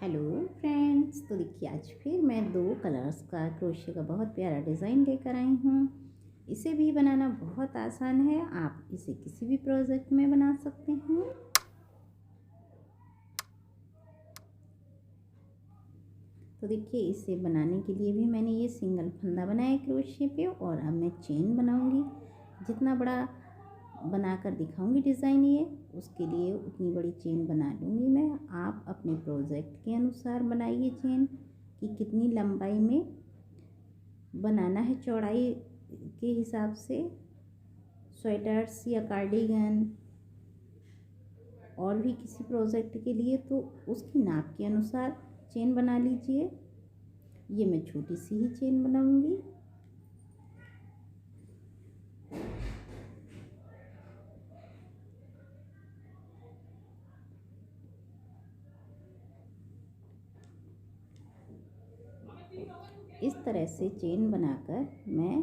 Hello friends, तो देखिए आज फिर मैं दो कलर्स का क्रोशे का बहुत प्यारा डिज़ाइन लेकर आई हूँ। इसे भी बनाना बहुत आसान है। आप इसे किसी भी प्रोजेक्ट में बना सकते हैं। तो देखिए इसे बनाने के लिए भी मैंने ये सिंगल फंदा बनाया क्रोशे पे, और अब मैं चेन बनाऊंगी। जितना बड़ा बनाकर दिखाऊंगी डिज़ाइन, ये उसके लिए उतनी बड़ी चेन बना लूँगी मैं। आप अपने प्रोजेक्ट के अनुसार बनाइए चेन कि कितनी लंबाई में बनाना है, चौड़ाई के हिसाब से। स्वेटर्स या कार्डिगन और भी किसी प्रोजेक्ट के लिए तो उसकी नाप के अनुसार चेन बना लीजिए। ये मैं छोटी सी ही चेन बनाऊंगी। इस तरह से चेन बनाकर मैं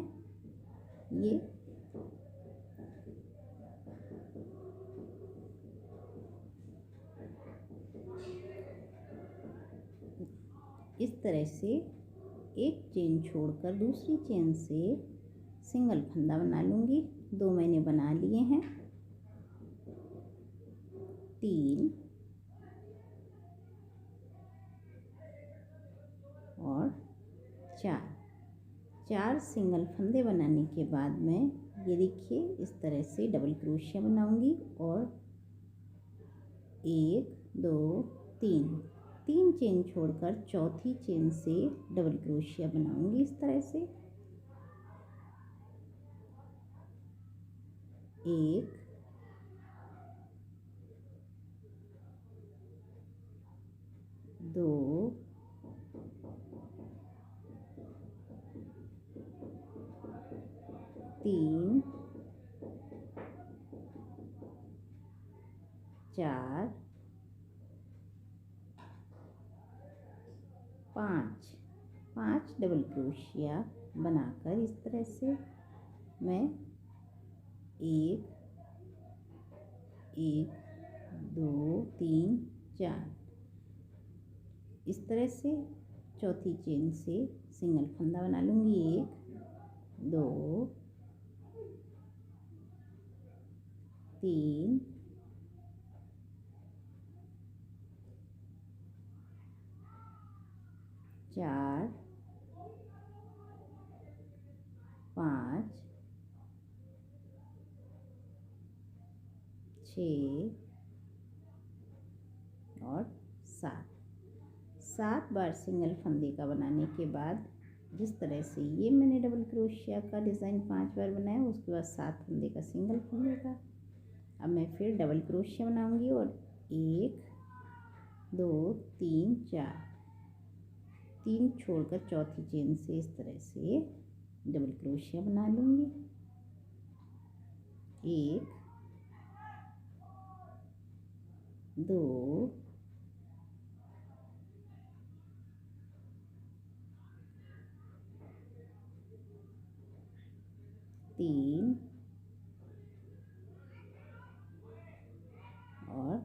ये इस तरह से एक चेन छोड़कर दूसरी चेन से सिंगल फंदा बना लूँगी। दो मैंने बना लिए हैं, 3 और 4 सिंगल फंदे बनाने के बाद मैं ये देखिए इस तरह से डबल क्रोशिया बनाऊंगी और 1 2 3 चेन छोड़कर चौथी चेन से डबल क्रोशिया बनाऊंगी। इस तरह से 1 2 3 4 5 डबल क्रोशिया बनाकर इस तरह से मैं 1 1 2 3 4 इस तरह से चौथी चेन से सिंगल फंदा बना लूँगी। 1 2 3 4 5 6 और 7 बार सिंगल फंदे का बनाने के बाद जिस तरह से ये मैंने डबल क्रोशिया का डिज़ाइन 5 बार बनाया, उसके बाद 7 फंदे का सिंगल फंदे का। अब मैं फिर डबल क्रोशिया बनाऊंगी और 1 2 3 4 3 छोड़कर चौथी चेन से इस तरह से डबल क्रोशिया बना लूँगी। 1 2 3 और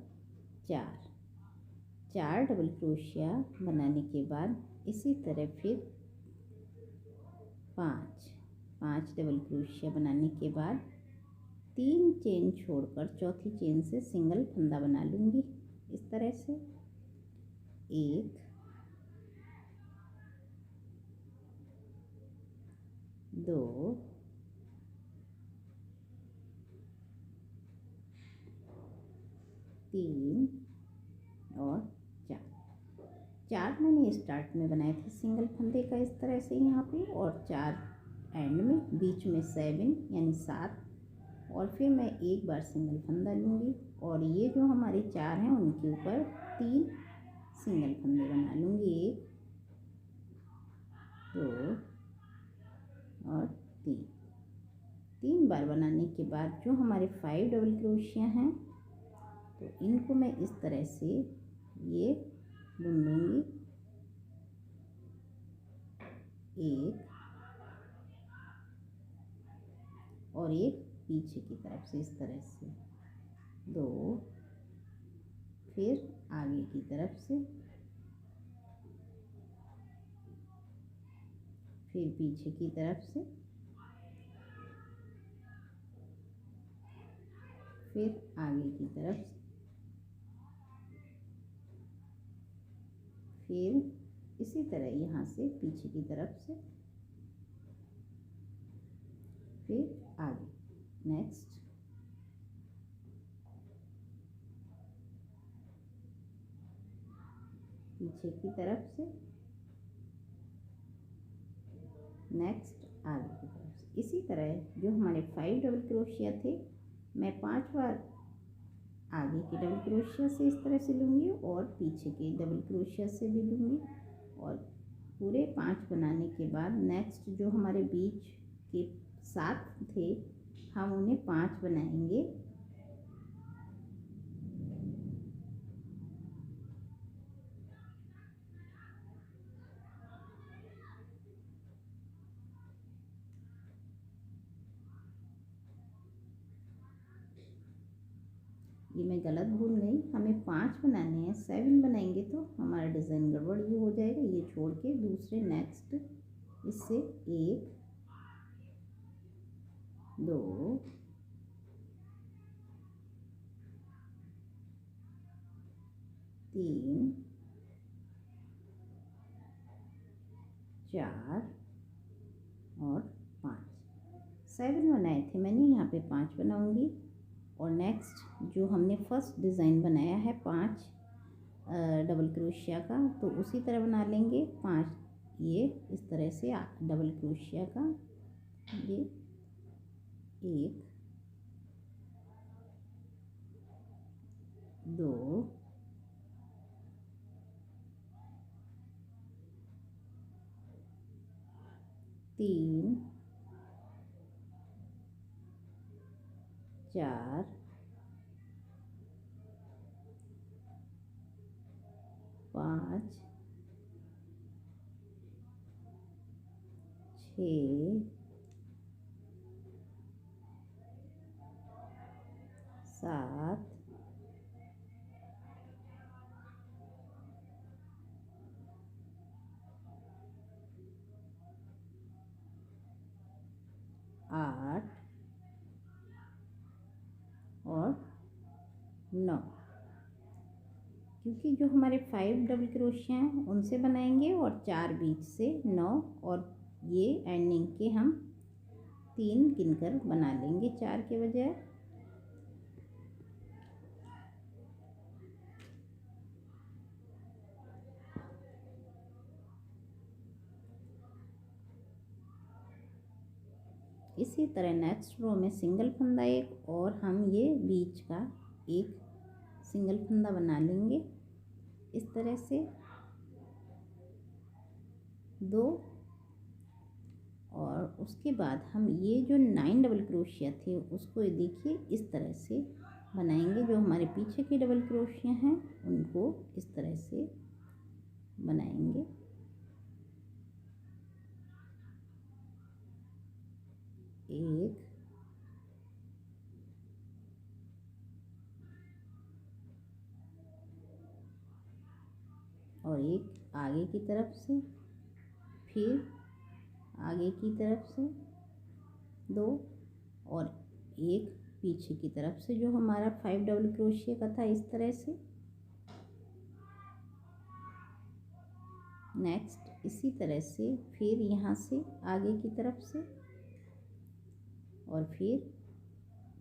4 डबल क्रोशिया बनाने के बाद इसी तरह फिर 5 डबल क्रोशिया बनाने के बाद 3 चेन छोड़कर चौथी चेन से सिंगल फंदा बना लूँगी। इस तरह से 1 2 3 और 4 मैंने स्टार्ट में बनाए थे सिंगल फंदे का इस तरह से यहाँ पे, और 4 एंड में, बीच में 7 यानी 7, और फिर मैं एक बार सिंगल फंदा लूँगी और ये जो हमारे 4 हैं उनके ऊपर 3 सिंगल फंदे बना लूँगी। 1 2 और 3 बार बनाने के बाद जो हमारे 5 डबल क्रोशिया हैं तो इनको मैं इस तरह से ये बुन लूँगी। 1 और एक पीछे की तरफ से इस तरह से 2, फिर आगे की तरफ से फिर पीछे की तरफ से, फिर आगे की तरफ से, फिर इसी तरह यहाँ से पीछे की तरफ से, फिर आगे। नेक्स्ट पीछे की तरफ से, नेक्स्ट आगे की तरफ से। इसी तरह जो हमारे 5 डबल क्रोशिया थे, मैं 5 बार आगे के डबल क्रोशिया से इस तरह से लूँगी और पीछे के डबल क्रोशिया से भी लूँगी। और पूरे 5 बनाने के बाद नेक्स्ट जो हमारे बीच के 7 थे, हम उन्हें 5 बनाएंगे। ये मैं गलत भूल गई, हमें 5 बनाने हैं, 7 बनाएंगे तो हमारा डिज़ाइन गड़बड़ ये हो जाएगा। ये छोड़ के दूसरे नेक्स्ट इससे 1 2 3 4 और 5। 7 बनाए थे मैंने, यहाँ पे 5 बनाऊंगी। और नेक्स्ट जो हमने फर्स्ट डिज़ाइन बनाया है 5 डबल क्रोशिया का, तो उसी तरह बना लेंगे 5। ये इस तरह से डबल क्रोशिया का, ये 1 2 3 4 5 6 7 8 और 9। क्योंकि जो हमारे 5 डबल क्रोशिया हैं उनसे बनाएंगे और 4 बीच से 9, और ये एंडिंग के हम 3 गिनकर बना लेंगे 4 के बजाय। इसी तरह नेक्स्ट रो में सिंगल फंदा एक, और हम ये बीच का एक सिंगल फंदा बना लेंगे इस तरह से 2। और उसके बाद हम ये जो 9 डबल क्रोशिया थे उसको देखिए इस तरह से बनाएंगे। जो हमारे पीछे के डबल क्रोशिया हैं उनको इस तरह से बनाएंगे। एक, और एक आगे की तरफ से, फिर आगे की तरफ से 2, और एक पीछे की तरफ से जो हमारा 5 डबल क्रोशिया का था इस तरह से। नेक्स्ट इसी तरह से फिर यहाँ से आगे की तरफ से, और फिर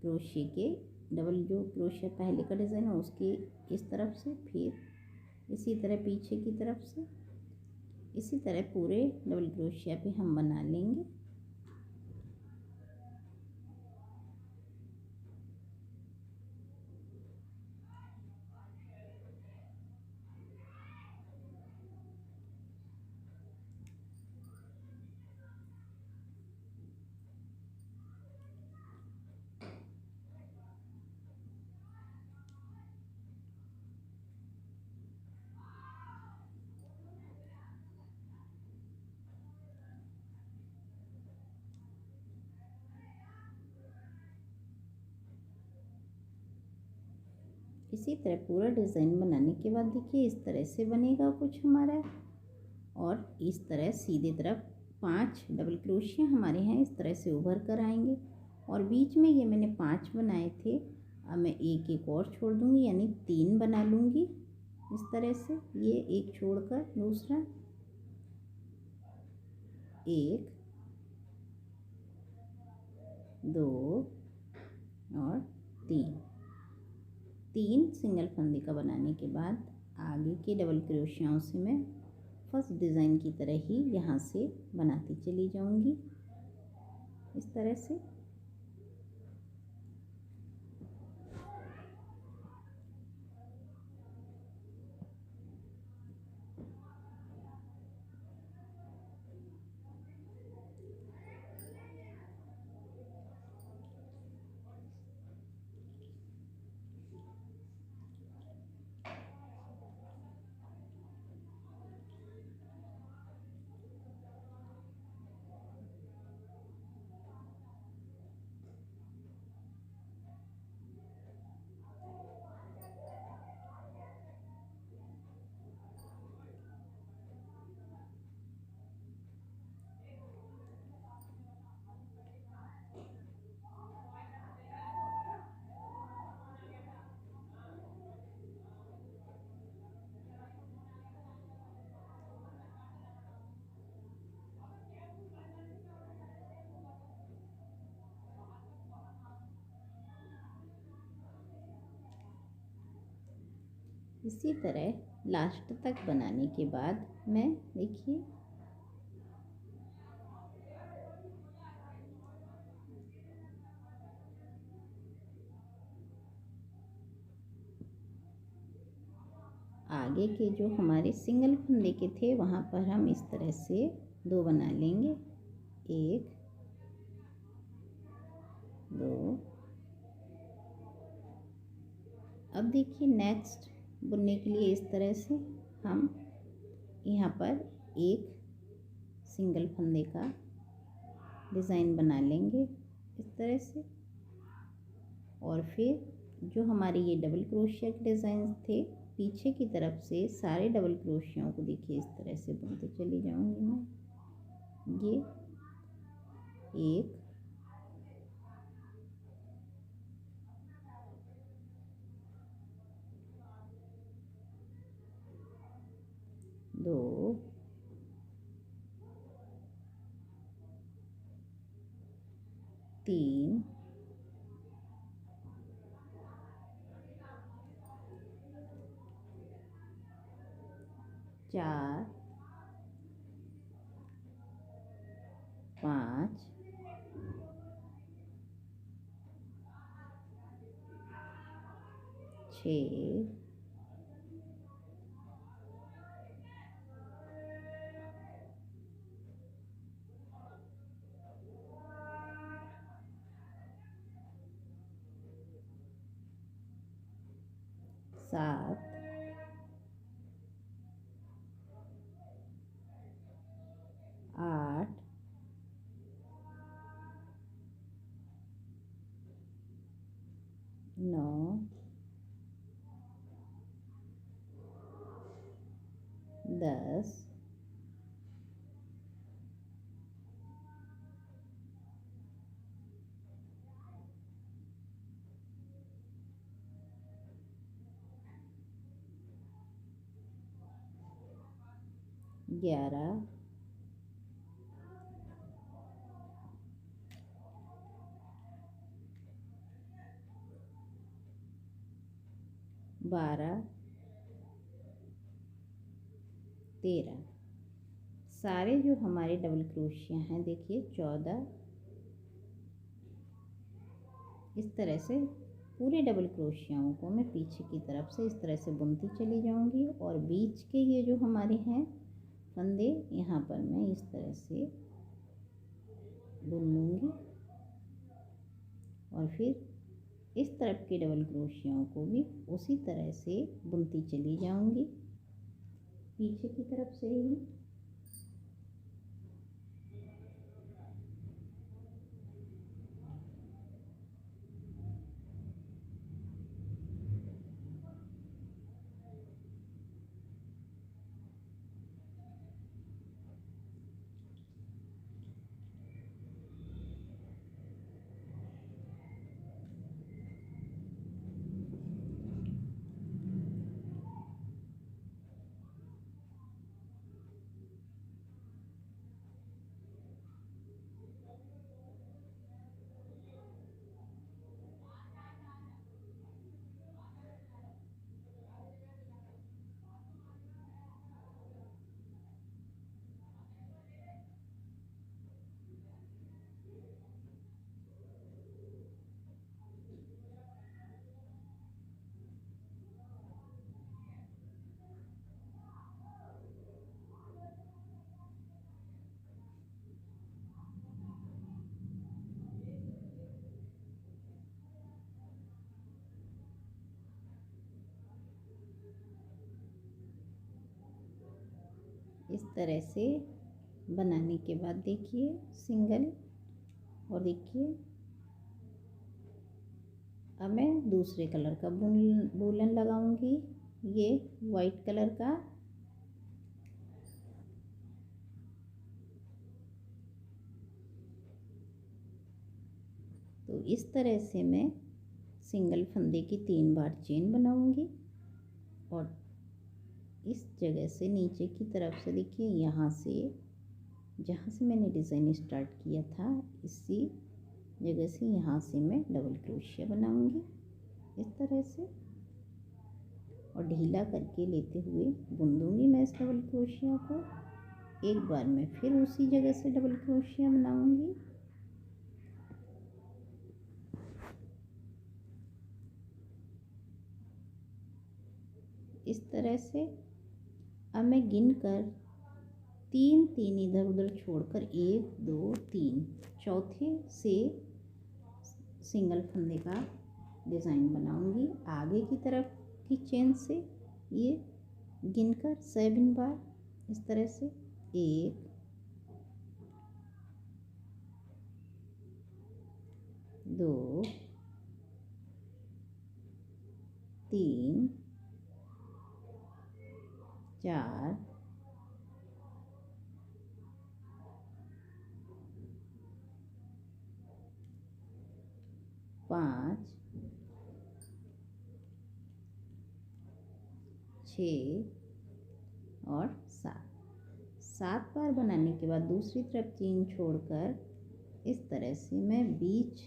क्रोशिया के डबल जो क्रोशिया पहले का डिज़ाइन है उसके इस तरफ से, फिर इसी तरह पीछे की तरफ से। इसी तरह पूरे डबल क्रोशिया पे हम बना लेंगे। इसी तरह पूरा डिज़ाइन बनाने के बाद देखिए इस तरह से बनेगा कुछ हमारा, और इस तरह सीधे तरफ 5 डबल क्रोशिया हमारे यहाँ इस तरह से उभर कर आएंगे और बीच में ये मैंने 5 बनाए थे, अब मैं एक और छोड़ दूँगी, यानी 3 बना लूँगी इस तरह से। ये एक छोड़कर दूसरा, 1 2 और 3 सिंगल फंदे का बनाने के बाद आगे के डबल क्रोशियाओं से मैं फर्स्ट डिज़ाइन की तरह ही यहाँ से बनाती चली जाऊँगी इस तरह से। इसी तरह लास्ट तक बनाने के बाद मैं देखिए आगे के जो हमारे सिंगल फंदे के थे वहाँ पर हम इस तरह से 2 बना लेंगे, 1 2। अब देखिए नेक्स्ट बुनने के लिए इस तरह से हम यहाँ पर एक सिंगल फंदे का डिज़ाइन बना लेंगे इस तरह से, और फिर जो हमारे ये डबल क्रोशिया के डिज़ाइन थे पीछे की तरफ से सारे डबल क्रोशियों को देखिए इस तरह से बुनते चली जाऊंगी मैं। ये 1 2 3 4 5 6 7 8 9 10 11 12 13। सारे जो हमारे डबल क्रोशिया हैं देखिए 14 इस तरह से पूरे डबल क्रोशियाओं को मैं पीछे की तरफ से इस तरह से बुनती चली जाऊंगी, और बीच के ये जो हमारे हैं फंदे यहाँ पर मैं इस तरह से बुन लूँगी, और फिर इस तरफ के डबल क्रोशियों को भी उसी तरह से बुनती चली जाऊंगी पीछे की तरफ से ही। इस तरह से बनाने के बाद देखिए सिंगल, और देखिए अब मैं दूसरे कलर का वूलन लगाऊंगी, ये वाइट कलर का। तो इस तरह से मैं सिंगल फंदे की 3 बार चेन बनाऊंगी, और इस जगह से नीचे की तरफ से देखिए, यहाँ से जहाँ से मैंने डिज़ाइन स्टार्ट किया था इसी जगह से यहाँ से मैं डबल क्रोशिया बनाऊंगी इस तरह से, और ढीला करके लेते हुए बुन दूंगी मैं इस डबल क्रोशिया को। एक बार मैं फिर उसी जगह से डबल क्रोशिया बनाऊंगी। इस तरह से अब मैं गिन कर 3 इधर उधर छोड़कर 1 2 3 चौथे से सिंगल फंदे का डिज़ाइन बनाऊंगी आगे की तरफ की चेन से। ये गिनकर 7 बार इस तरह से 1 2 3 4 5 6 और 7 बार बनाने के बाद दूसरी तरफ चेन छोड़कर इस तरह से मैं बीच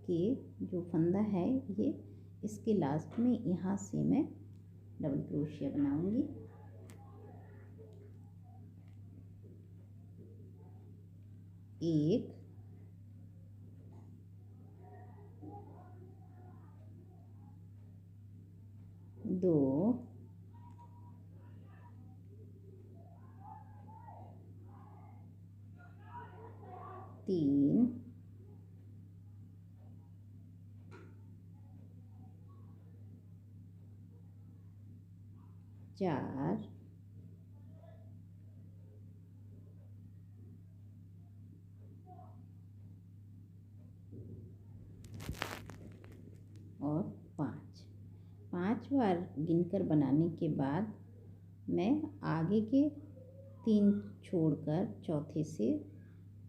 के जो फंदा है ये इसके लास्ट में यहाँ से मैं डबल क्रोशिया बनाऊंगी। एक दो तीन चार और 5 बार गिनकर बनाने के बाद मैं आगे के 3 छोड़कर चौथे से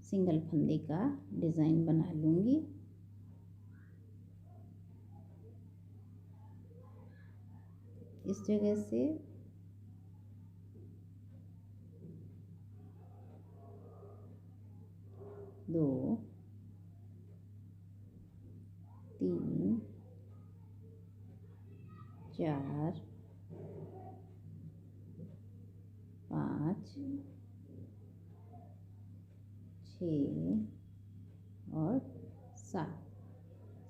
सिंगल फंदे का डिज़ाइन बना लूँगी। इस जगह से दो तीन चार 5 6 और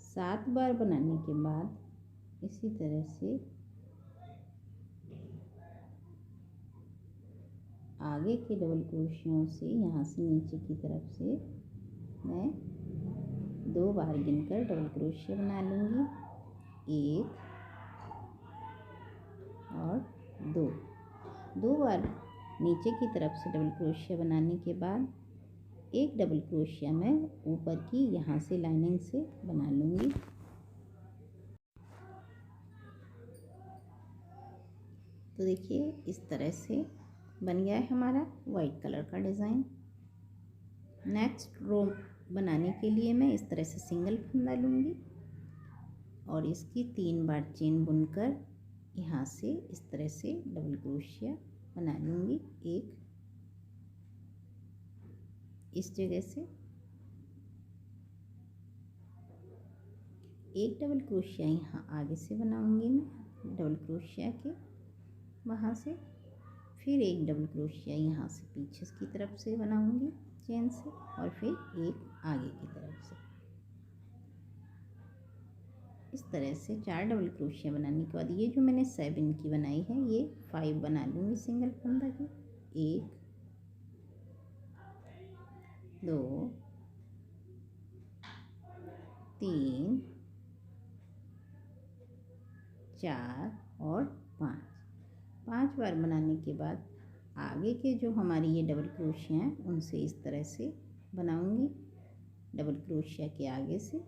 7 बार बनाने के बाद इसी तरह से आगे के डबल क्रोशियों से यहाँ से नीचे की तरफ से मैं 2 बार गिनकर डबल क्रोशिया बना लूँगी। 1 और 2 बार नीचे की तरफ से डबल क्रोशिया बनाने के बाद एक डबल क्रोशिया मैं ऊपर की यहाँ से लाइनिंग से बना लूँगी। तो देखिए इस तरह से बन गया है हमारा वाइट कलर का डिज़ाइन। नेक्स्ट रो बनाने के लिए मैं इस तरह से सिंगल फंदा लूँगी और इसकी 3 बार चेन बुनकर यहाँ से इस तरह से डबल क्रोशिया बना लूँगी। एक इस जगह से एक डबल क्रोशिया यहाँ आगे से बनाऊँगी मैं डबल क्रोशिया के वहाँ से, फिर एक डबल क्रोशिया यहाँ से पीछे की तरफ से बनाऊँगी चेन से, और फिर एक आगे की तरफ से। इस तरह से 4 डबल क्रोशिया बनाने के बाद ये जो मैंने 7 की बनाई है ये 5 बना लूँगी सिंगल फंदा की। 1 2 3 4 और 5 बार बनाने के बाद आगे के जो हमारी ये डबल क्रोशिया हैं उनसे इस तरह से बनाऊंगी, डबल क्रोशिया के आगे से,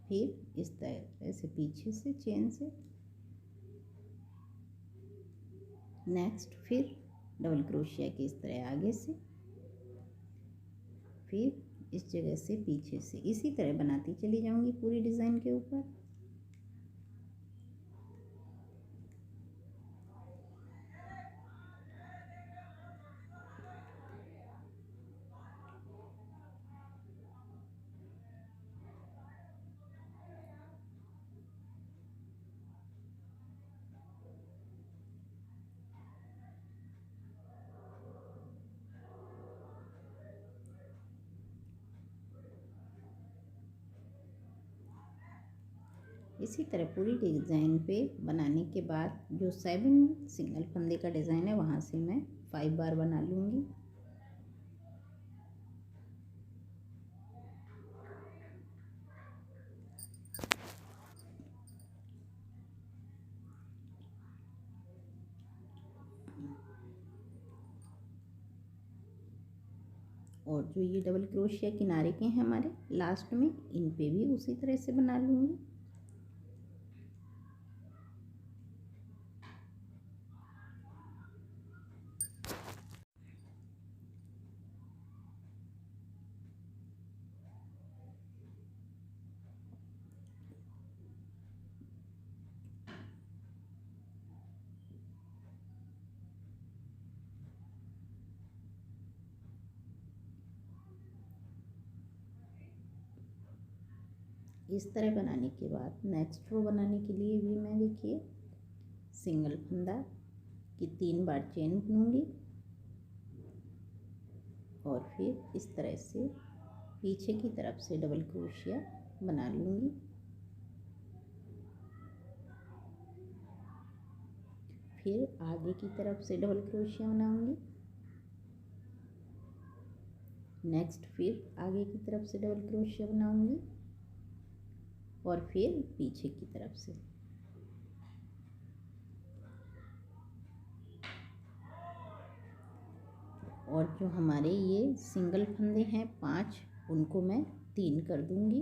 फिर इस तरह से पीछे से चेन से, नेक्स्ट फिर डबल क्रोशिया के इस तरह आगे से, फिर इस जगह से पीछे से, इसी तरह बनाती चली जाऊंगी पूरी डिज़ाइन के ऊपर। इसी तरह पूरी डिज़ाइन पे बनाने के बाद जो 7 सिंगल फंदे का डिज़ाइन है वहाँ से मैं 5 बार बना लूँगी। और जो ये डबल क्रोशिया किनारे के हैं हमारे लास्ट में, इन पे भी उसी तरह से बना लूँगी। इस तरह बनाने के बाद नेक्स्ट रो बनाने के लिए भी मैं देखिए सिंगल फंदा की 3 बार चेन बुनूंगी और फिर इस तरह से पीछे की तरफ से डबल क्रोशिया बना लूँगी। फिर आगे की तरफ से डबल क्रोशिया बनाऊंगी, नेक्स्ट फिर आगे की तरफ से डबल क्रोशिया बनाऊंगी और फिर पीछे की तरफ से। और जो हमारे ये सिंगल फंदे हैं 5, उनको मैं 3 कर दूंगी।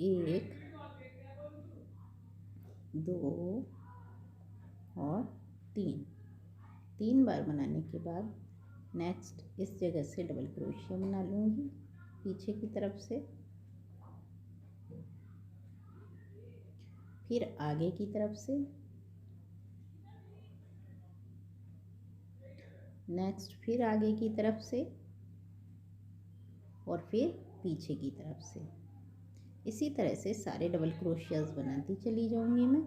1 2 और 3 बार बनाने के बाद नेक्स्ट इस जगह से डबल क्रोशिया बना लूँगी पीछे की तरफ से, फिर आगे की तरफ से, नेक्स्ट फिर आगे की तरफ से और फिर पीछे की तरफ से। इसी तरह से सारे डबल क्रोशियाज बनाती चली जाऊंगी मैं।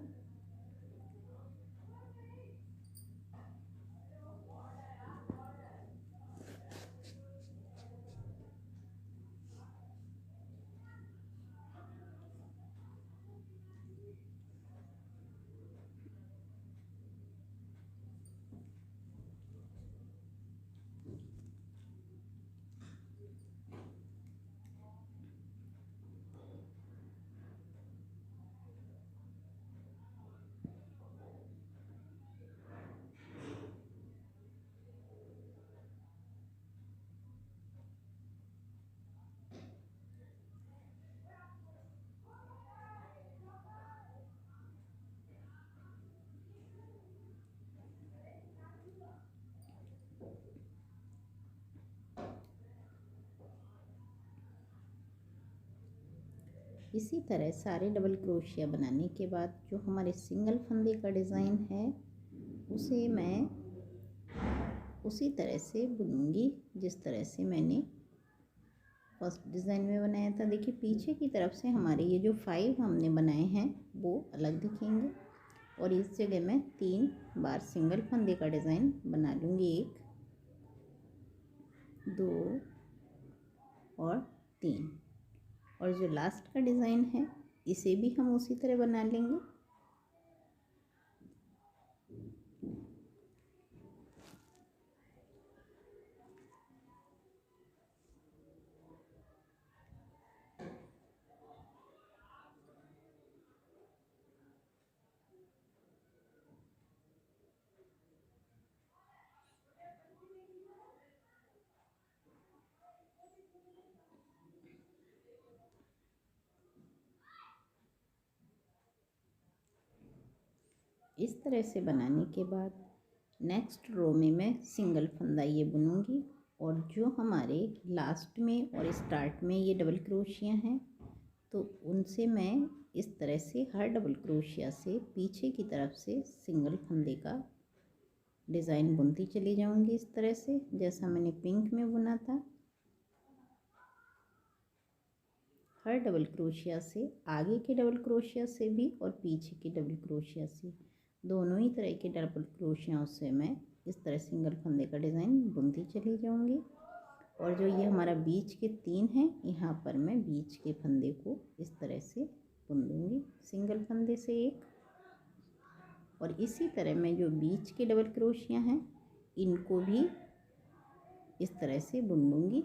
इसी तरह सारे डबल क्रोशिया बनाने के बाद जो हमारे सिंगल फंदे का डिज़ाइन है उसे मैं उसी तरह से बुनूंगी जिस तरह से मैंने फर्स्ट डिज़ाइन में बनाया था। देखिए पीछे की तरफ से हमारे ये जो 5 हमने बनाए हैं वो अलग दिखेंगे और इस जगह मैं 3 बार सिंगल फंदे का डिज़ाइन बना लूँगी, 1 2 और 3। और जो लास्ट का डिज़ाइन है इसे भी हम उसी तरह बना लेंगे। इस तरह से बनाने के बाद नेक्स्ट रो में मैं सिंगल फंदा ये बुनूंगी और जो हमारे लास्ट में और स्टार्ट में ये डबल क्रोशिया हैं तो उनसे मैं इस तरह से हर डबल क्रोशिया से पीछे की तरफ से सिंगल फंदे का डिज़ाइन बुनती चली जाऊंगी इस तरह से जैसा मैंने पिंक में बुना था। हर डबल क्रोशिया से आगे के डबल क्रोशिया से भी और पीछे के डबल क्रोशिया से दोनों ही तरह के डबल क्रोशियाओं से मैं इस तरह सिंगल फंदे का डिज़ाइन बुनती चली जाऊंगी। और जो ये हमारा बीच के 3 हैं यहाँ पर मैं बीच के फंदे को इस तरह से बुन दूँगी सिंगल फंदे से एक। और इसी तरह मैं जो बीच के डबल क्रोशिया हैं इनको भी इस तरह से बुन लूँगी।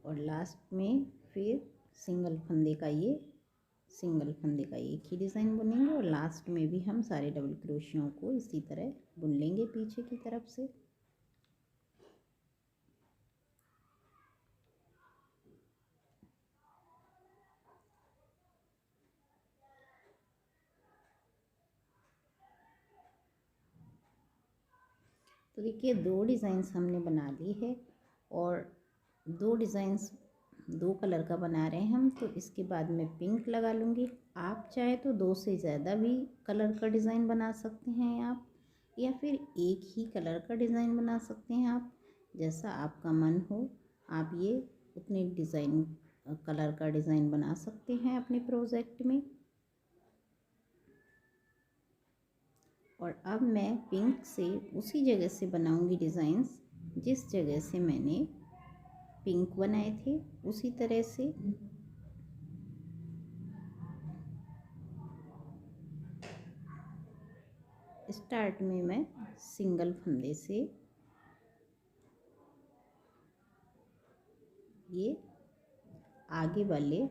और लास्ट में फिर सिंगल फंदे का एक ही डिज़ाइन बुनेंगे और लास्ट में भी हम सारे डबल क्रोशियों को इसी तरह बुन लेंगे पीछे की तरफ से। तो देखिए 2 डिज़ाइंस हमने बना ली है और 2 डिज़ाइंस 2 कलर का बना रहे हैं हम। तो इसके बाद मैं पिंक लगा लूँगी। आप चाहे तो 2 से ज़्यादा भी कलर का डिज़ाइन बना सकते हैं आप, या फिर एक ही कलर का डिज़ाइन बना सकते हैं आप, जैसा आपका मन हो आप ये उतने डिज़ाइन कलर का डिज़ाइन बना सकते हैं अपने प्रोजेक्ट में। और अब मैं पिंक से उसी जगह से बनाऊंगी डिज़ाइंस जिस जगह से मैंने पिंक बनाए थे उसी तरह से। स्टार्ट में मैं सिंगल फंदे से ये आगे वाले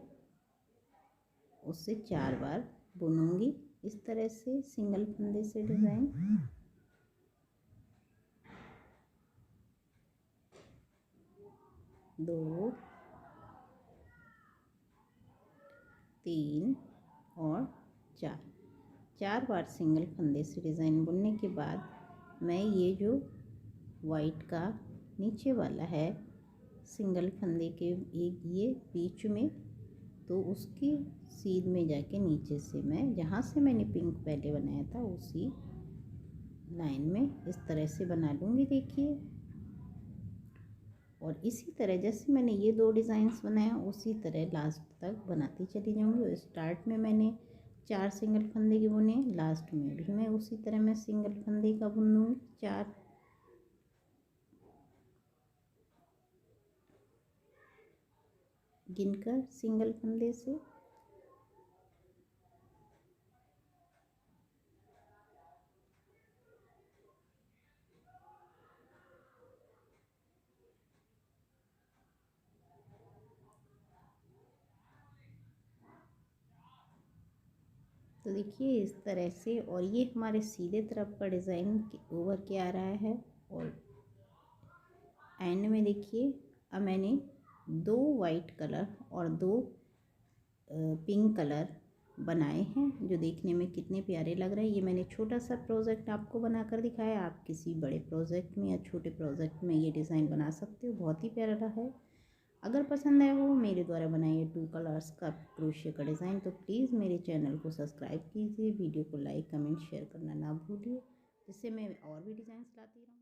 उससे 4 बार बुनूंगी इस तरह से सिंगल फंदे से डिज़ाइन। 2 3 और 4 बार सिंगल फंदे से डिज़ाइन बुनने के बाद मैं ये जो वाइट का नीचे वाला है सिंगल फंदे के एक ये बीच में, तो उसकी सीध में जाके नीचे से मैं जहाँ से मैंने पिंक पहले बनाया था उसी लाइन में इस तरह से बना लूँगी देखिए। और इसी तरह जैसे मैंने ये 2 डिज़ाइंस बनाया उसी तरह लास्ट तक बनाती चली जाऊँगी। और स्टार्ट में मैंने 4 सिंगल फंदे के बुने, लास्ट में भी मैं उसी तरह मैं सिंगल फंदे का बुन लूँगी 4। गिनकर सिंगल फंदे से। तो देखिए इस तरह से, और ये हमारे सीधे तरफ का डिज़ाइन ओवर के आ रहा है। और एंड में देखिए अब मैंने 2 वाइट कलर और 2 पिंक कलर बनाए हैं जो देखने में कितने प्यारे लग रहे हैं। ये मैंने छोटा सा प्रोजेक्ट आपको बनाकर दिखाया। आप किसी बड़े प्रोजेक्ट में या छोटे प्रोजेक्ट में ये डिज़ाइन बना सकते हो, बहुत ही प्यारा है। अगर पसंद आया हो मेरे द्वारा बनाई 2 कलर्स का क्रोशिया का डिज़ाइन। तो प्लीज़ मेरे चैनल को सब्सक्राइब कीजिए, वीडियो को लाइक कमेंट शेयर करना ना भूलिए, जिससे मैं और भी डिज़ाइंस लाती रहूँ।